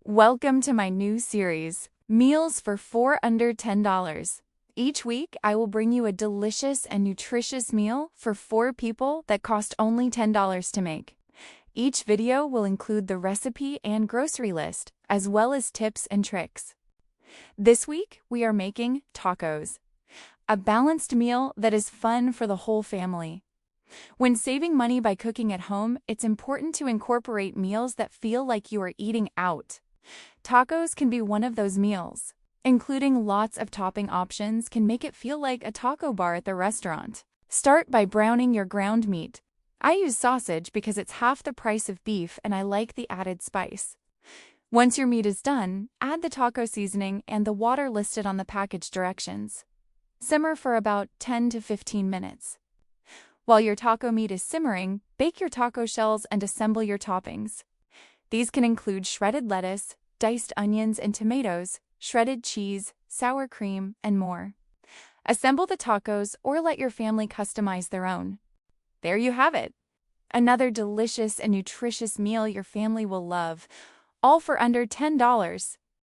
Welcome to my new series, Meals for 4 under $10. Each week, I will bring you a delicious and nutritious meal for 4 people that cost only $10 to make. Each video will include the recipe and grocery list, as well as tips and tricks. This week, we are making tacos, a balanced meal that is fun for the whole family. When saving money by cooking at home, it's important to incorporate meals that feel like you are eating out. Tacos can be one of those meals. Including lots of topping options can make it feel like a taco bar at the restaurant. Start by browning your ground meat. I use sausage because it's half the price of beef and I like the added spice. Once your meat is done, add the taco seasoning and the water listed on the package directions. Simmer for about 10 to 15 minutes. While your taco meat is simmering, bake your taco shells and assemble your toppings. These can include shredded lettuce, diced onions and tomatoes, shredded cheese, sour cream, and more. Assemble the tacos or let your family customize their own. There you have it. Another delicious and nutritious meal your family will love, all for under $10.